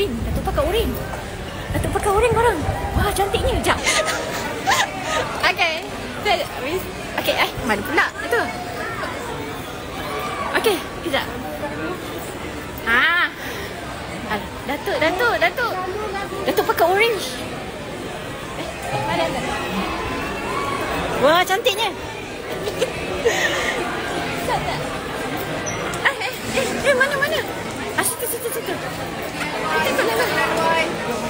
urin. Datuk pakai urin. Datuk pakai urin korang. Wah, cantiknya. Sekejap. Okay. Okay, mana pula? Datuk. Okay, sekejap. Datuk. Datuk pakai orange. Mana? Wah, cantiknya. Mana? Situ.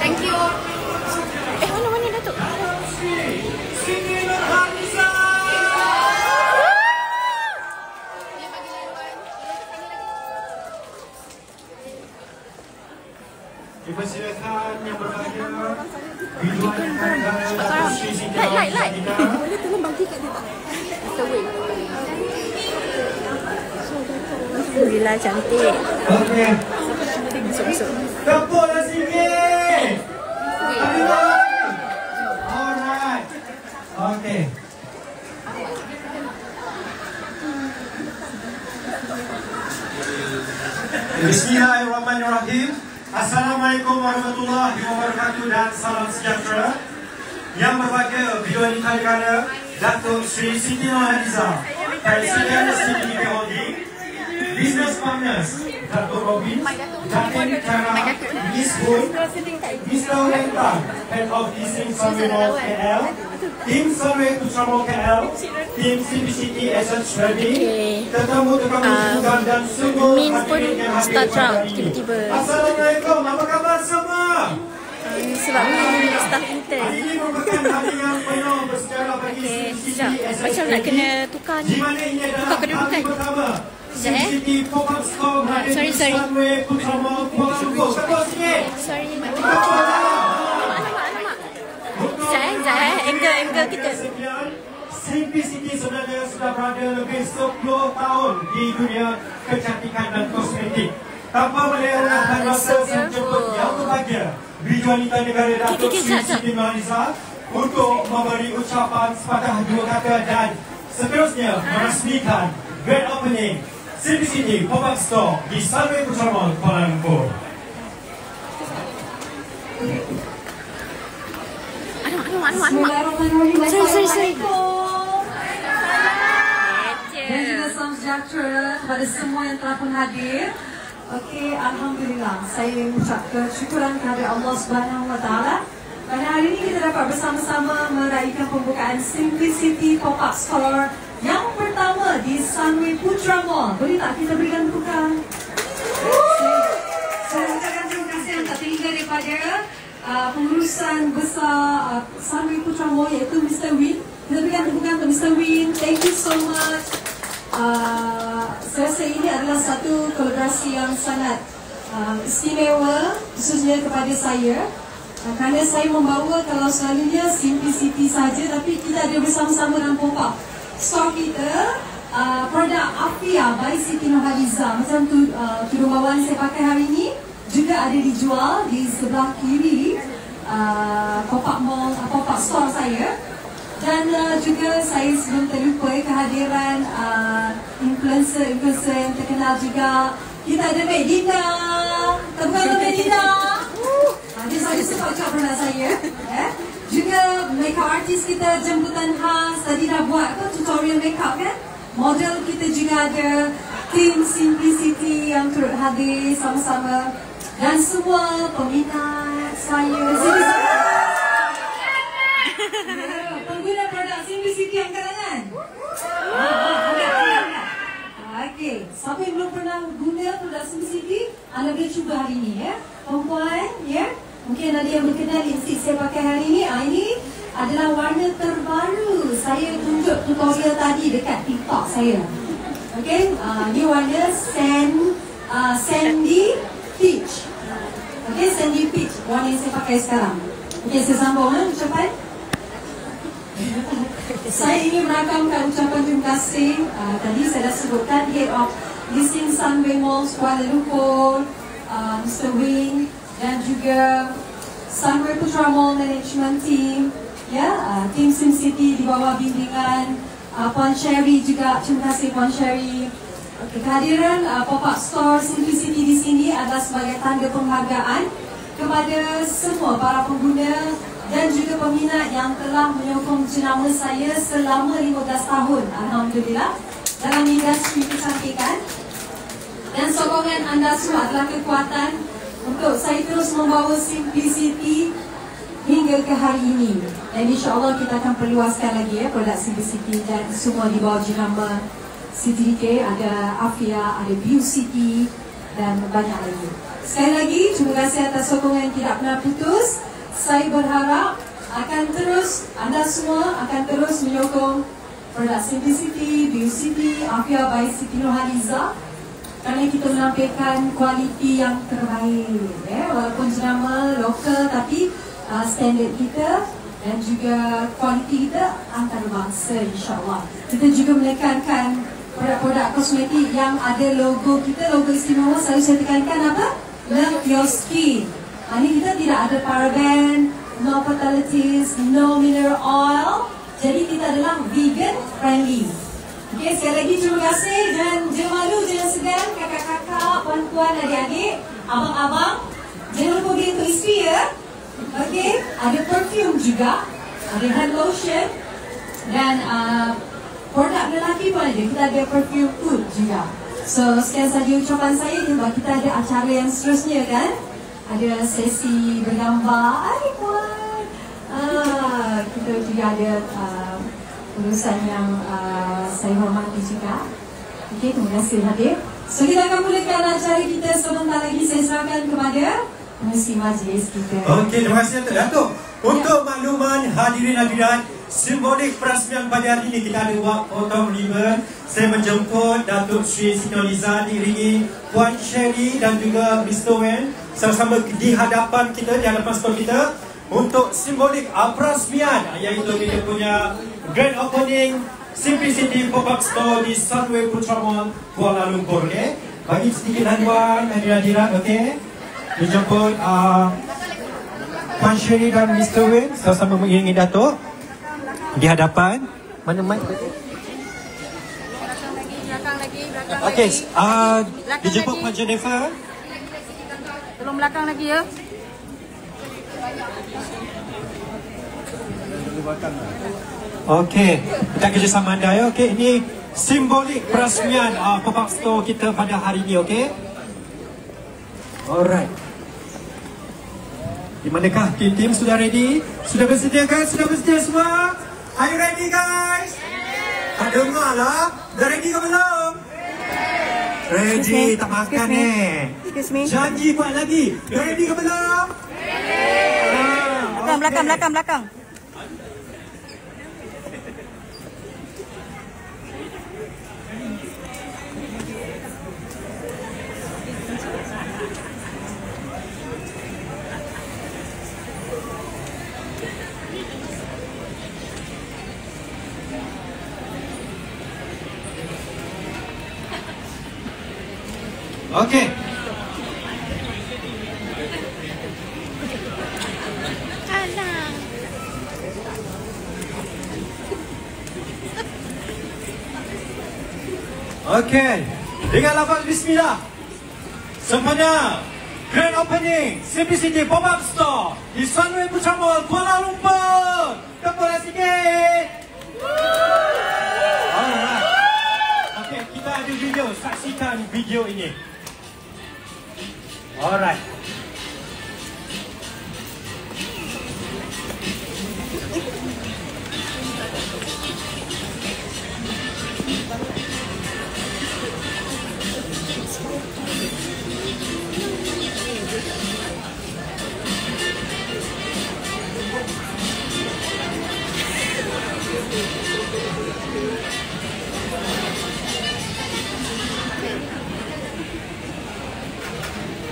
Thank you. Mana Datuk? Dipersilakan yang berbahagia biduan anda Sri Siti Nurhaliza. Boleh tolong bagi kat dia tak? Alhamdulillah, cantik. Okey. Masuk. Tepuklah sikit. Alright. Okey. Bismillahirrahmanirrahim. Assalamualaikum warahmatullahi wabarakatuh dan salam sejahtera. Yang berbahagia biduan negara Datuk Sri Siti Nurhaliza, Presiden CDB Holding, Business Partners Datuk Robin, Datin Kara, Miss Boon, Mr. Wentan, Head of Leasing Sunway Mall KL, Tim Sunway Putra Mall KL, Tim CBCT Essence Ready, tetamu-tetamu juga dan semua hadirin yang hadir hari ini. Assalamualaikum, apa khabar semua? Sebab ni staff intern. Hari ini merupakan hari yang penuh bersejarah bagi Sekejap. Macam nak kena tukar ni. Tukar kedudukan. Sekejap Sorry. Sunway Putra Mall Kuala Lumpur. Tepuk sikit. Sorry. Alamak. Sekejap. Angle kita. Simplicity sebenarnya sudah berada lebih 10 tahun di dunia kecantikan dan kosmetik. Tanpa melewatkan masa menjemput yang berbahagia biji wanita negara Datuk Sri Siti Nurhaliza untuk memberi ucapan sepatah dua kata dan seterusnya meresmikan grand opening Simplicity Pop-Up Store di Sunway Putra Mall Kuala Lumpur. Sorry. Dan juga salam sejahtera kepada semua yang telah pun hadir. Okey, Alhamdulillah. Saya mengucapkan syukuran kepada Allah Subhanahu Wa Taala. Pada hari ini kita dapat bersama-sama meraihkan pembukaan Simplicity Pop-Up Store yang pertama di Sunway Putra Mall. Boleh tak kita berikan tepukan? Saya ucapkan terima kasih yang tak terhingga daripada pengurusan besar Sunway Putra Mall iaitu Mr. Win. Kita berikan tepukan untuk Mr. Win. Thank you so much. Saya rasa ini adalah satu kolaborasi yang sangat istimewa khususnya kepada saya kerana saya membawa kalau selalunya Simplicity saja tapi kita ada bersama-sama dalam pop-up store kita produk Afia by Siti Nurhaliza macam tu tudung bawaan saya pakai hari ini juga ada dijual di sebelah kiri pop-up mall pop-up store saya. Dan juga saya sebelum terlupa kehadiran influencer yang terkenal juga. Kita ada Medina. Tepukan untuk Medina. Dia selalu suka ucap produk saya. Juga makeup artist kita jemputan khas. Tadi dah buat tutorial makeup kan. Model kita juga ada. Tim Simplicity yang turut hadir sama-sama. Dan semua peminat saya. Pengguna produk Simplicity angkat tangan. Okey, siapa yang belum pernah guna produk Simplicity, anda boleh cuba hari ini ya. Perempuan, ya. Mungkin ada yang berkenal lipstick saya pakai hari ini. Ini adalah warna terbaru. Saya tunjuk tutorial tadi dekat TikTok saya. Okey, ini warna Sandy Peach. Okey, Sandy Peach warna yang saya pakai sekarang. Okey, saya sambung ucapan. Saya ingin merakamkan ucapan terima kasih. Tadi saya dah sebutkan Head of Leasing Sunway Mall Kuala Lumpur, Mr. Wing dan juga Sunway Putra Mall Management Team, ya, Tim Simplicity di bawah bimbingan Puan Sherry juga. Terima kasih Puan Sherry. Kehadiran pop-up store Simplicity di sini adalah sebagai tanda penghargaan kepada semua para pengguna dan juga peminat yang telah menyokong jenama saya selama 15 tahun, alhamdulillah, dalam industri kecantikan. Dan sokongan anda semua adalah kekuatan untuk saya terus membawa Simplicity hingga ke hari ini. Dan insya-Allah kita akan perluaskan lagi produk Simplicity dan semua di bawah jenama CTDK. Ada Afia, ada Beauty dan banyak lagi. Sekali lagi, terima kasih atas sokongan yang tidak pernah putus. Saya berharap anda semua akan terus menyokong produk Simplicity, Beauty, Afia by Siti Nurhaliza, kerana kita menampilkan kualiti yang terbaik. Walaupun jenama lokal, tapi standard kita dan juga kualiti kita antarabangsa, insyaAllah. Kita juga menekankan produk-produk kosmetik yang ada logo kita, logo istimewa. Selalu saya tekankan apa? Love your skin. Ini kita tidak ada paraben, no fatalities, no mineral oil. Jadi kita adalah vegan friendly. Okey, sekali lagi terima kasih. Jangan malu, jangan segan, kakak-kakak, puan-puan, adik-adik, abang-abang. Jangan lupa beli untuk isteri ya. Okey, ada perfume juga, ada hand lotion dan produk lelaki pun ada. Kita ada perfume oud juga. So, sekian saja ucapan saya. Sebab kita ada acara yang seterusnya kan. Ada sesi bergambar. Adik puan. Kita juga ada urusan yang saya hormati juga. Okey, terima kasih hadir. So, kita akan mulakan acara kita sebentar lagi. Saya serahkan kepada pengerusi majlis kita. Okey, terima kasih Datuk. Untuk makluman hadirin hadirat, simbolik perasmian pada hari ini kita ada buat foto monument. Saya menjemput Datuk Sri Siti Nurhaliza diiringi Puan Sherry dan juga Mr. Wen sama-sama di hadapan kita, di hadapan stol kita untuk simbolik perasmian, iaitu kita punya grand opening Simplicity Pop-Up Store di Sunway Putra Mall, Kuala Lumpur. Okay? Bagi sedikit haluan hadirin-hadirat, okay? Dijemput Puan Sherry dan Mr. Wen sama-sama mengiringi Datuk di hadapan. Mana mic? Belakang Okey, lagi. dijemput Puan Jennifer. Tolong belakang lagi ya. Okey, kita kerjasama anda ya. Okey, ini simbolik perasmian pop-up store kita pada hari ini, okey? Alright. Di manakah tim sudah ready? Sudah bersedia kan? Sudah bersedia semua? Are you ready guys? Tak dengar lah. Dah ready ke belum? Ready, tak makan Excuse me. Janji buat lagi. Dah ready ke belum? Belakang. Okey. Alah. Okey. Dengan lafaz bismillah. Sempena grand opening Simplicity Pop-Up Store di Sunway Putra Mall, Kuala Lumpur. Tepuklah sikit. Alright. Okey, kita ada video. Saksikan video ini. Alright.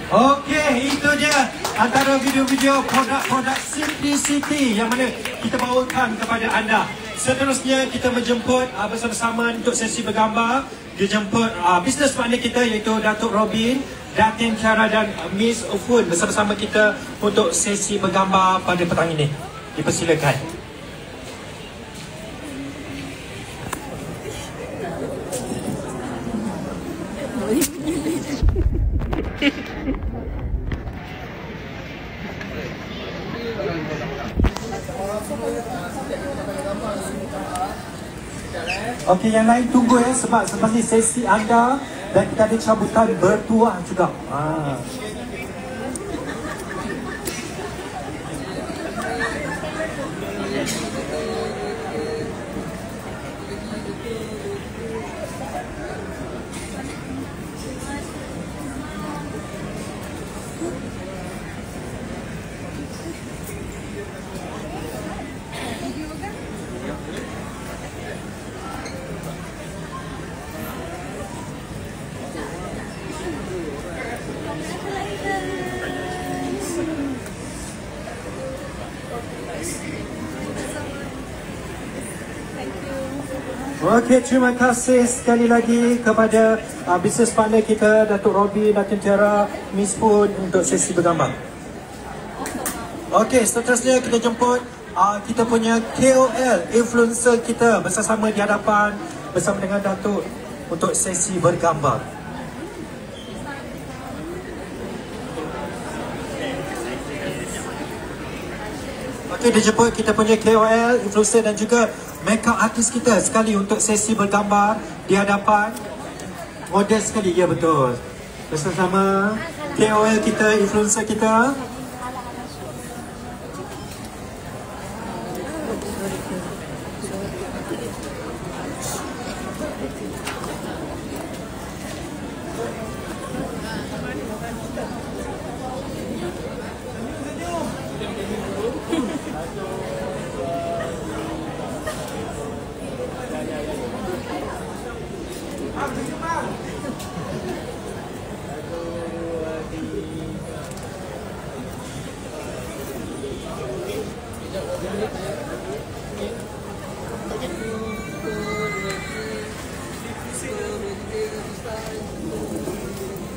Okey, itu dia antara video-video produk-produk Simplicity yang mana kita bawakan kepada anda. Seterusnya kita menjemput bersama-sama untuk sesi bergambar. Dijemput business partner kita iaitu Datuk Robin, Datin Kiara dan Miss Ufun bersama-sama kita untuk sesi bergambar pada petang ini. Dipersilakan. Okey, yang lain tunggu ya, sebab selepas ni sesi anda dan kita ada cabutan bertuah juga. Okey, terima kasih sekali lagi kepada business partner kita, Datuk Robin, Datuk Tiara, Miss Poon untuk sesi bergambar. Okey, seterusnya kita jemput kita punya KOL, influencer kita bersama di hadapan bersama dengan Datuk untuk sesi bergambar. Okey, dijemput kita punya KOL, influencer dan juga makeup artist kita sekali untuk sesi bergambar di hadapan model sekali. Ya, betul. Bersama KOL kita, influencer kita.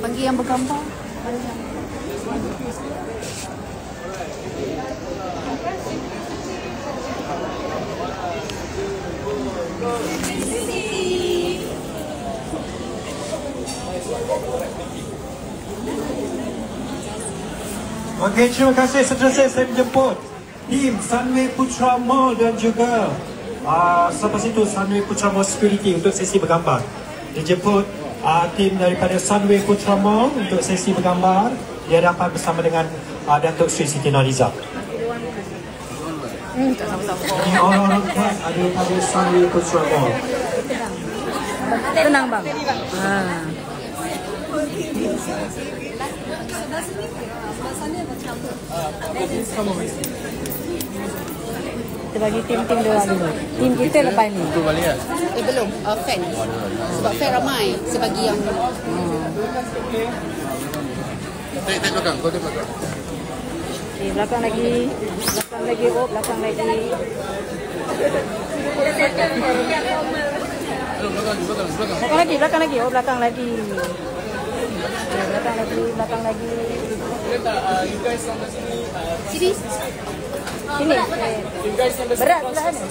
Bagi yang bergambar. Okey, terima kasih. Seterusnya saya menjemput tim Sunway Putra Mall dan juga selepas itu Sunway Putra Mall Security untuk sesi bergambar. Dijemput tim daripada Sunway Putra Mall untuk sesi bergambar di hadapan bersama dengan Datuk Sri Siti Nurhaliza. Ini orang-orang khas ada pada Sunway Putra Mall. Tenang bang. Kita bagi tim-tim diorang dulu. Tim kita lepas ni. Belum, fan. Sebab fan ramai. Saya bagi yang Tek belakang, kau tek belakang. Okay, belakang lagi. Belakang lagi, belakang lagi. Belakang lagi. Belakang lagi. Belakang lagi. You guys sampai sini. sini. Sini. You guys sampai sini. Berat belah ni.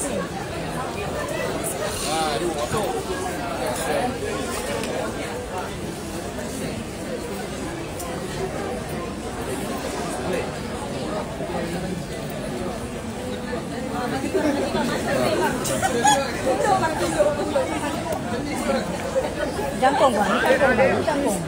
Jangkung bang, jangkung.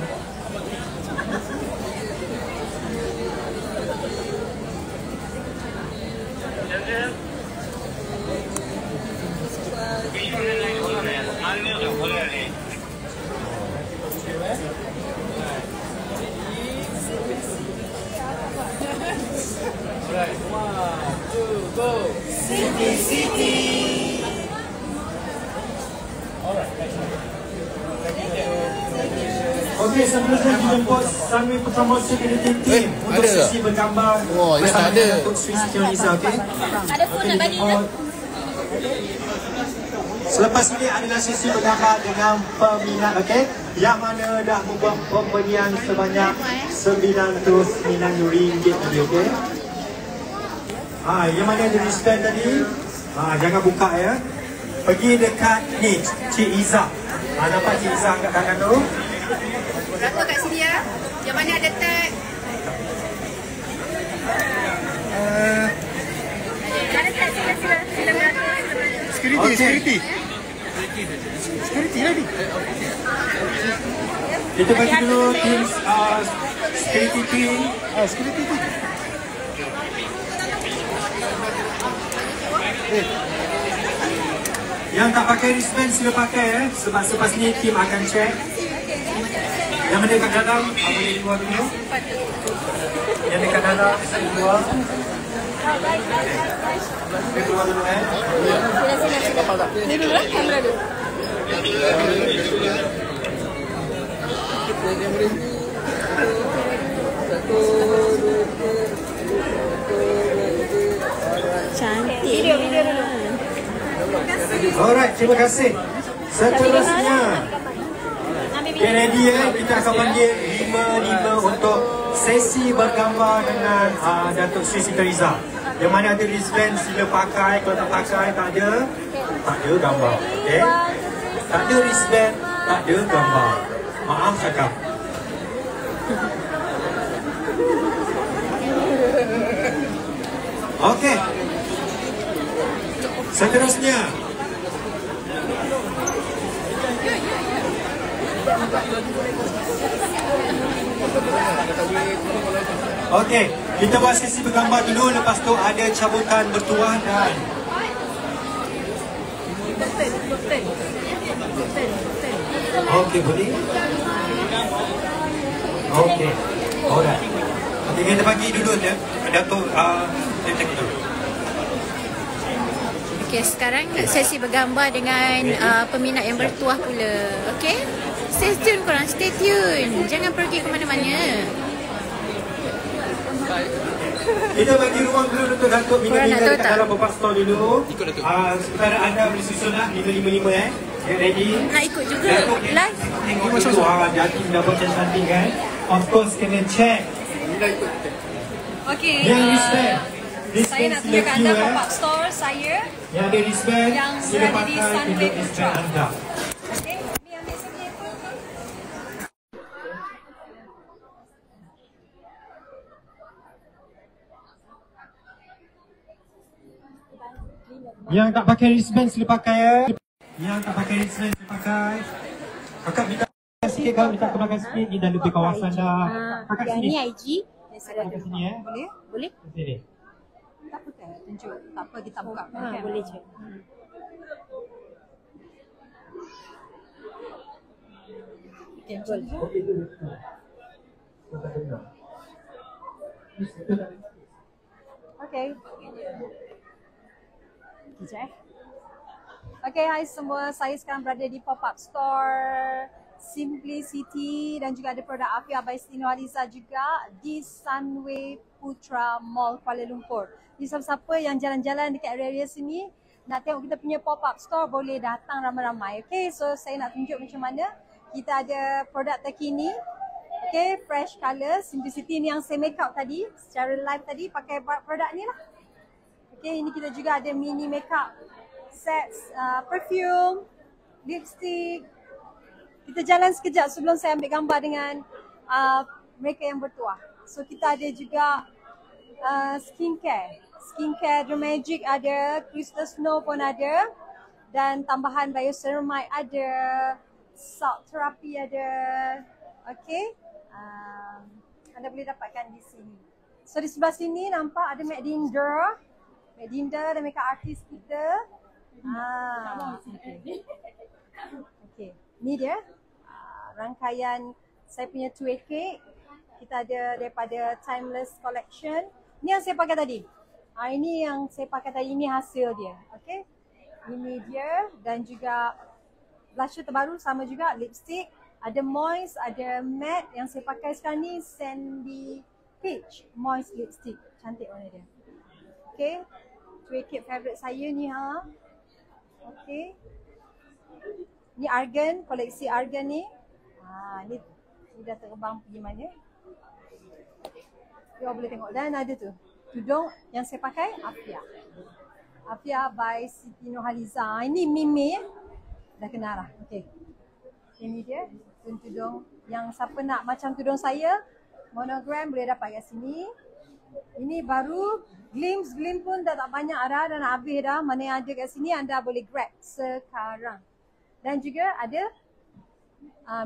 Right, 1, 2, go. City. Alright, Okey, seterusnya dijemput Sunway Putra Mall Security Team untuk sesi bergambar bersama dengan Datuk Sri Siti Nurhaliza. Okey. Ada phone nak bagi ke? Selepas ini adalah sesi bergambar dengan peminat, okey, yang mana dah membuat pembelian sebanyak RM99 tadi, okey. Yang mana ada wristband tadi, jangan buka ya. Pergi dekat ni, Cik Izzah. Nampak Cik Izzah kat kanan tu? Rata kat sini ya. Yang mana ada tag? Security. Okey. security lagi. Kita bagi dulu tim security team. Security team. Yang tak pakai wristband sila pakai sebab selepas ni tim akan check. Yang ada kat dalam boleh keluar dulu. Yang dekat dalam boleh keluar. Boleh keluar dulu Ni dulu kamera dulu. Cantik. Video dulu. Alright, terima kasih. Seterusnya okay, ready kita akan panggil 5 untuk sesi bergambar dengan Datuk Sri Siti Nurhaliza. Yang mana ada wristband sila pakai, kalau tak pakai tak ada gambar. Okay? Tak ada wristband, tak ada gambar. Maaf cakap. Okay. Seterusnya okey, kita buat sesi bergambar dulu, lepas tu ada cabutan bertuah dan okey, boleh? Okey, alright. Okey, kita bagi dulu Datuk dulu. Okey, sekarang sesi bergambar dengan peminat yang bertuah pula. Okey? Stay tune korang, stay tune. Jangan pergi ke mana-mana. Kita bagi ruang dulu untuk Datuk minat-minat dekat dalam pop-up store dulu. Sementara anda boleh susun lah 555 Get ready. Nak ikut juga live. Tengok dulu Jatim dah buat cantik kan. Of course kena check. Okey. Yang wristband. Saya nak tunjukkan anda pop-up store saya. Yang ada wristband, yang sila berada di pakai Sunway untuk Putra. wristband anda. Okey, ni ambil sini. Yang tak pakai wristband sila pakai ya. Yang tak pakai wristband sila pakai. Kakak minta sikit, kalau minta ke belakang sikit, ni dah lebih kawasan dah. Kakak Yang sini. ni IG. Kakak sini ya. Boleh? Boleh? Sini. Tak apa kan? Tunjuk. Tak apa, kita buka. Boleh je. Okey, boleh. Okey. Sekejap. Okey, hai semua. Saya sekarang berada di pop-up store Simplicity dan juga ada produk Afia by Siti Nurhaliza juga di Sunway Putra Mall Kuala Lumpur. Jadi siapa-siapa yang jalan-jalan dekat area sini nak tengok kita punya pop-up store boleh datang ramai-ramai. Okey, so saya nak tunjuk macam mana kita ada produk terkini. Okey, fresh colour. Simplicity ni yang saya make up tadi secara live tadi pakai produk ni lah. Okey, ini kita juga ada mini makeup sets, perfume, lipstick. Kita jalan sekejap sebelum saya ambil gambar dengan mereka yang bertuah. So kita ada juga skincare. Skincare Dermagic ada, Crystal Snow pun ada. Dan tambahan bioceramide ada, salt therapy ada. Okay. Anda boleh dapatkan di sini. So di sebelah sini nampak ada Mac Dinder. Mac Dinder dan makeup artist kita. Okay. Ni dia rangkaian saya punya 2 cake. Kita ada daripada Timeless Collection. Ni yang saya pakai tadi. Ini yang saya pakai tadi, ini hasil dia. Okay. Ini dia dan juga blusher terbaru sama juga, lipstick. Ada moist, ada matte. Yang saya pakai sekarang ni Sandy Peach moist lipstick. Cantik warna dia. Okay. 2 cake favourite saya ni ha. Okay. Ni Argan, koleksi Argan ni. Ni dah terbang pergi mana. You boleh tengok. Dan ada tu tudung yang saya pakai Afia. Afia by Siti Nurhaliza. Ini Mimi. Dah kenal lah. Okay. Ini dia tudung yang siapa nak macam tudung saya, monogram boleh dapat kat sini. Ini baru glimpse pun dah tak banyak dah nak habis dah. Mana yang ada kat sini anda boleh grab sekarang. Dan juga ada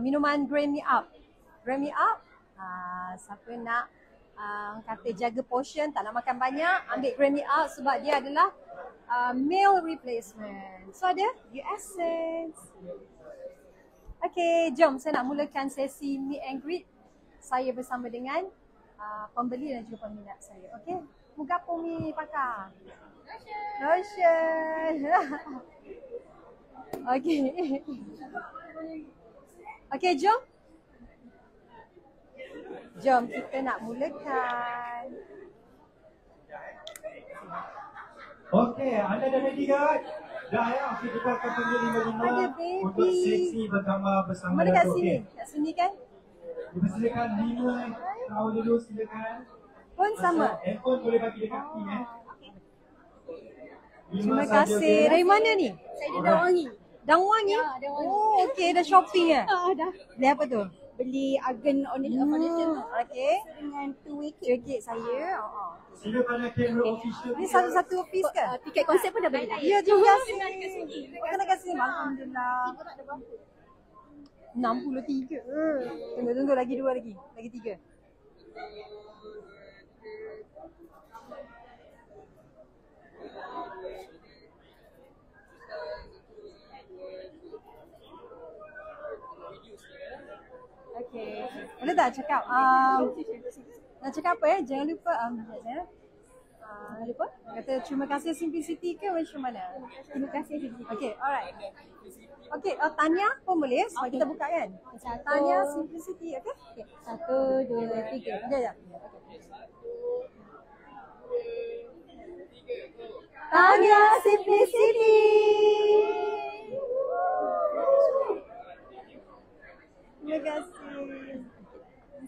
minuman Grammy Up. Grammy Up, siapa nak kata jaga portion, tak nak makan banyak, ambil Grammy Up sebab dia adalah meal replacement. So ada Essence. Okay, jom saya nak mulakan sesi meet and greet saya bersama dengan pembeli dan juga peminat saya. Okay, muka apa ni pakar? Lotion. Okay. Okay, jom. Jom kita nak mulakan. Okey, anda dah ready kan? Dah ya, okey kita akan panggil 5 Ada baby. untuk sesi bersama Mana kat Dato', sini? okey? Kat sini kan? Dipersilakan 5 tahu dulu silakan. Pun sama. Handphone boleh bagi dekat ni Terima kasih. Dari mana ni? Saya di Dawangi. Dangwangi? Ya, Dangwangi. Oh, okey. Dah shopping ke? Dah. Beli apa tu? Beli Argan Foundation tu Okey. dengan 2-way cake. Cekik saya. Sila pada kamera official. Ini satu-satu piece ke? Tiket konsep pun dah beli. Ya, terima kasih. Kena kat sini. Alhamdulillah. 63. Tunggu lagi 2 lagi. Lagi 3. Okay. Boleh tak cakap? Nak cakap apa ya? Jangan lupa. Jangan lupa. Kata terima kasih Simplicity ke macam mana? Terima kasih. Okay, alright. Okay, Tanya pun boleh sebab kita buka kan? Tanya Simplicity, okay? 1, 2, 3. Sekejap. Tanya Simplicity. Terima kasih.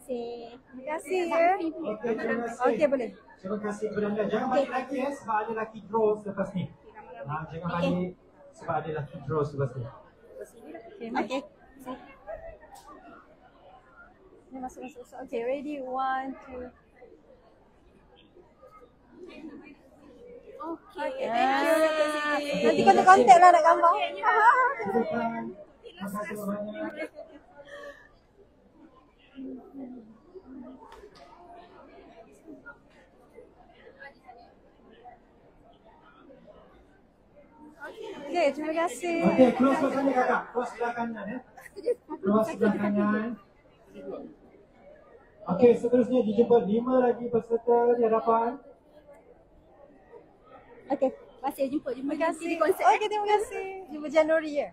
Terima kasih ya. Okey, terima kasih. Okey, boleh. Terima kasih kepada anda. Jangan balik lagi sebab ada lucky draw selepas ni. Jangan balik sebab ada lucky draw selepas ni. Okay. Ni masuk. Okay, ready? 1, 2. Okay. Thank you. Nanti kontak lah nak gambar. Silakan. Terima kasih banyak. Okay, terima kasih. Okey, close sebelah sana kakak. Close sebelah kanan ya. Close sebelah kanan. Okey, seterusnya dijemput 5 lagi peserta di hadapan. Okay. Masih jumpa. Terima kasih. Okey, terima kasih. Jumpa Januari ya.